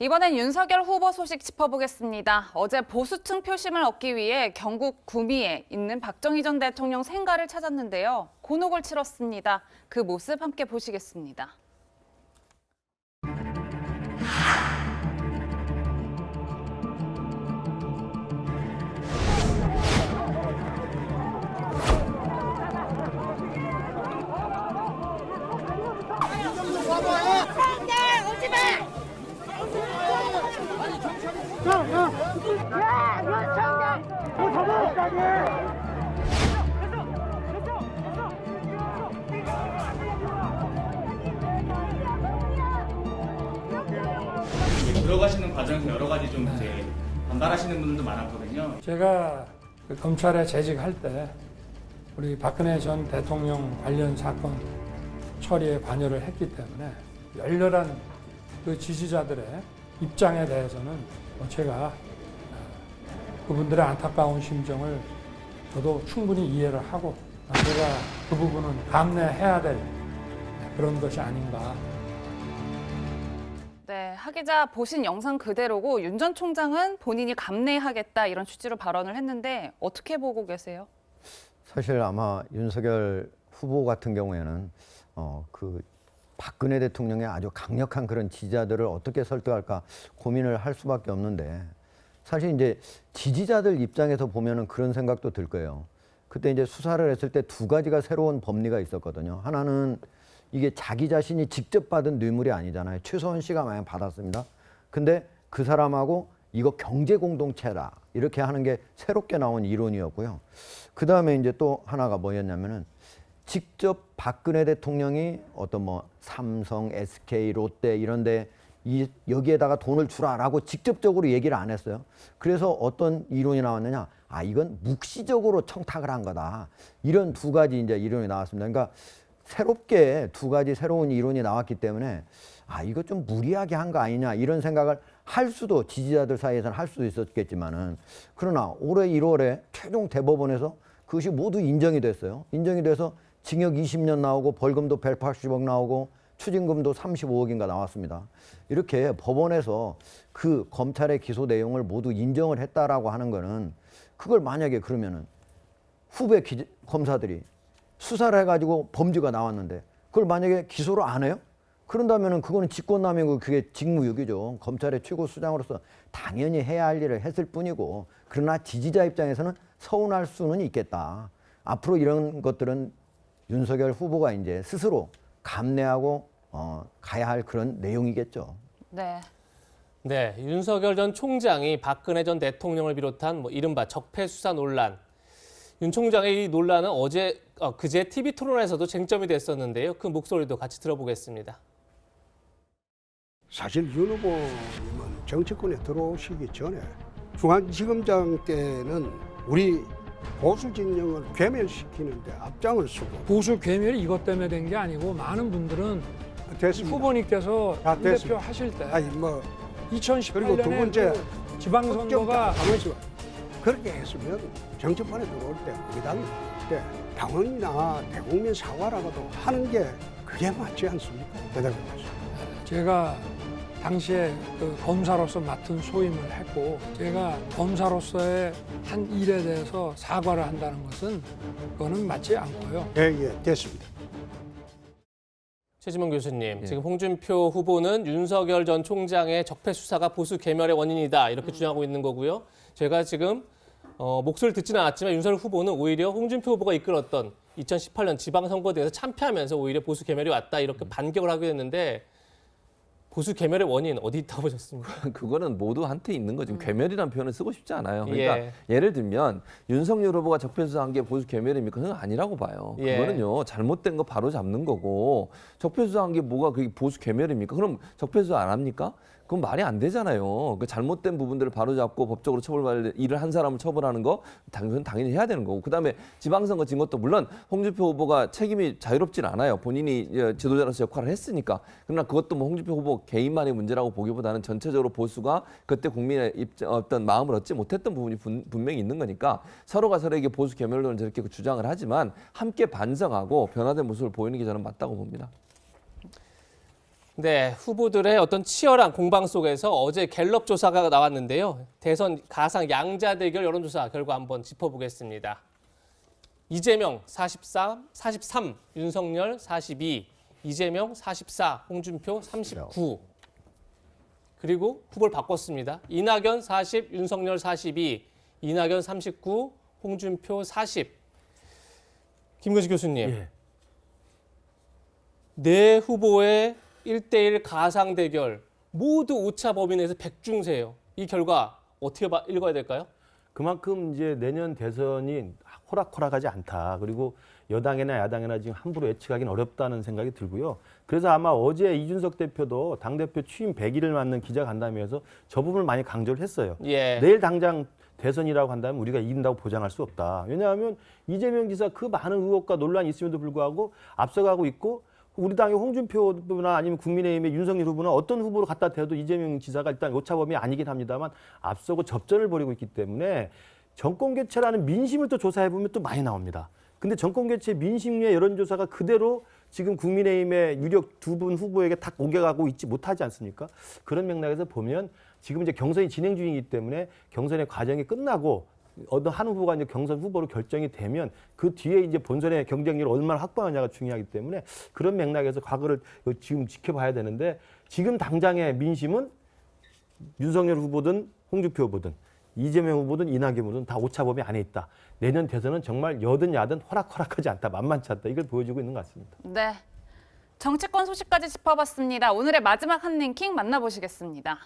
이번엔 윤석열 후보 소식 짚어보겠습니다. 어제 보수층 표심을 얻기 위해 경북 구미에 있는 박정희 전 대통령 생가를 찾았는데요. 곤혹을 치렀습니다. 그 모습 함께 보시겠습니다. 들어가시는 과정에서 여러 가지 좀 이제 반발하시는 분들도 많았거든요. 제가 검찰에 재직할 때 우리 박근혜 전 대통령 관련 사건 처리에 관여를 했기 때문에 열렬한 그 지지자들의 입장에 대해서는 제가 그분들의 안타까운 심정을 저도 충분히 이해를 하고 제가 그 부분은 감내해야 될 그런 것이 아닌가. 네, 하 기자 보신 영상 그대로고 윤 전 총장은 본인이 감내하겠다 이런 취지로 발언을 했는데 어떻게 보고 계세요? 사실 아마 윤석열 후보 같은 경우에는 그 박근혜 대통령의 아주 강력한 그런 지지자들을 어떻게 설득할까 고민을 할 수밖에 없는데 사실 이제 지지자들 입장에서 보면은 그런 생각도 들 거예요. 그때 이제 수사를 했을 때 두 가지가 새로운 법리가 있었거든요. 하나는 이게 자기 자신이 직접 받은 뇌물이 아니잖아요. 최소한 씨가 만약 받았습니다. 근데 그 사람하고 이거 경제 공동체다 이렇게 하는 게 새롭게 나온 이론이었고요. 그 다음에 이제 또 하나가 뭐였냐면은 직접 박근혜 대통령이 어떤 뭐 삼성, SK, 롯데 이런데 여기에다가 돈을 주라라고 직접적으로 얘기를 안 했어요. 그래서 어떤 이론이 나왔느냐? 아, 이건 묵시적으로 청탁을 한 거다. 이런 두 가지 이제 이론이 나왔습니다. 그러니까 새롭게 두 가지 새로운 이론이 나왔기 때문에 아, 이거 좀 무리하게 한 거 아니냐 이런 생각을 할 수도 지지자들 사이에서는 할 수도 있었겠지만은 그러나 올해 1월에 최종 대법원에서 그것이 모두 인정이 됐어요. 인정이 돼서 징역 20년 나오고 벌금도 180억 나오고 추징금도 35억인가 나왔습니다. 이렇게 법원에서 그 검찰의 기소 내용을 모두 인정을 했다라고 하는 거는 그걸 만약에 그러면은 후배 검사들이 수사를 해가지고 범죄가 나왔는데 그걸 만약에 기소를 안 해요? 그런다면은 그거는 직권남용이고 그게 직무유기죠. 검찰의 최고 수장으로서 당연히 해야 할 일을 했을 뿐이고 그러나 지지자 입장에서는 서운할 수는 있겠다. 앞으로 이런 것들은 윤석열 후보가 이제 스스로 감내하고 가야 할 그런 내용이겠죠. 네. 네, 윤석열 전 총장이 박근혜 전 대통령을 비롯한 이른바 적폐 수사 논란. 윤 총장의 이 논란은 그제 TV 토론에서도 쟁점이 됐었는데요. 그 목소리도 같이 들어보겠습니다. 사실 윤 후보님은 정치권에 들어오시기 전에 중앙지검장 때는 우리 보수 진영을 괴멸시키는데 앞장을 서고 보수 괴멸이 이것 때문에 된 게 아니고 많은 분들은 됐습니다. 후보님께서 다 대표 됐습니다. 하실 때 아니 뭐 2018년에 그리고 두 번째 지방선거가 그렇게 했으면 정치권에 들어올 때 우리 당이 때 당원이나 대국민 사과라고도 하는 게 그게 맞지 않습니까? 대답해보세요. 제가 당시에 그 검사로서 맡은 소임을 했고 제가 검사로서의 한 일에 대해서 사과를 한다는 것은 그거는 맞지 않고요. 예, 됐습니다. 최지문 교수님, 예. 지금 홍준표 후보는 윤석열 전 총장의 적폐 수사가 보수 괴멸의 원인이다 이렇게 주장하고 있는 거고요. 제가 지금 목소리를 듣지는 않았지만 윤석열 후보는 오히려 홍준표 후보가 이끌었던 2018년 지방선거대에서 참패하면서 오히려 보수 괴멸이 왔다 이렇게 반격을 하게 됐는데 보수 괴멸의 원인 어디 있다고 보셨습니까? 그거는 모두한테 있는 거죠. 괴멸이라는 표현을 쓰고 싶지 않아요. 그러니까 예. 예를 들면 윤석열 후보가 적폐 수사한 게 보수 괴멸입니까? 그건 아니라고 봐요. 예. 그거는요 잘못된 거 바로 잡는 거고 적폐 수사한 게 뭐가 그게 보수 괴멸입니까? 그럼 적폐 수사 안 합니까? 그건 말이 안 되잖아요. 그 잘못된 부분들을 바로잡고 법적으로 처벌받을 일을 한 사람을 처벌하는 거 당연히 해야 되는 거고 그다음에 지방선거 진 것도 물론 홍준표 후보가 책임이 자유롭진 않아요. 본인이 지도자로서 역할을 했으니까. 그러나 그것도 뭐 홍준표 후보 개인만의 문제라고 보기보다는 전체적으로 보수가 그때 국민의 어떤 마음을 얻지 못했던 부분이 분명히 있는 거니까 서로가 서로에게 보수 괴멸론을 저렇게 주장을 하지만 함께 반성하고 변화된 모습을 보이는 게 저는 맞다고 봅니다. 네, 후보들의 어떤 치열한 공방 속에서 어제 갤럽 조사가 나왔는데요. 대선 가상 양자 대결 여론조사 결과 한번 짚어보겠습니다. 이재명 43, 윤석열 42, 이재명 44, 홍준표 39. 그리고 후보를 바꿨습니다. 이낙연 40, 윤석열 42, 이낙연 39, 홍준표 40. 김근식 교수님, 예. 네 후보의 1대1 가상 대결 모두 오차 범위 내에서 백중세예요. 이 결과 어떻게 읽어야 될까요? 그만큼 이제 내년 대선이 호락호락하지 않다. 그리고 여당이나 야당이나 지금 함부로 예측하기는 어렵다는 생각이 들고요. 그래서 아마 어제 이준석 대표도 당대표 취임 100일을 맞는 기자간담회에서 저 부분을 많이 강조를 했어요. 예. 내일 당장 대선이라고 한다면 우리가 이긴다고 보장할 수 없다. 왜냐하면 이재명 지사 그 많은 의혹과 논란이 있음에도 불구하고 앞서가고 있고 우리 당의 홍준표 후보나 아니면 국민의힘의 윤석열 후보는 어떤 후보로 갖다 대도 이재명 지사가 일단 오차범위 아니긴 합니다만 앞서고 접전을 벌이고 있기 때문에 정권 교체라는 민심을 또 조사해 보면 또 많이 나옵니다. 근데 정권 교체 민심의 여론조사가 그대로 지금 국민의힘의 유력 두 분 후보에게 딱 옮겨가고 있지 못하지 않습니까? 그런 맥락에서 보면 지금 이제 경선이 진행 중이기 때문에 경선의 과정이 끝나고 어떤 한 후보가 이제 경선 후보로 결정이 되면 그 뒤에 이제 본선의 경쟁력을 얼마나 확보하느냐가 중요하기 때문에 그런 맥락에서 과거를 지금 지켜봐야 되는데 지금 당장의 민심은 윤석열 후보든 홍준표 후보든 이재명 후보든 이낙연 후보든 다 오차범위 안에 있다. 내년 대선은 정말 여든 야든 호락호락하지 않다. 만만치 않다. 이걸 보여주고 있는 것 같습니다. 네. 정치권 소식까지 짚어봤습니다. 오늘의 마지막 한 랭킹 만나보시겠습니다.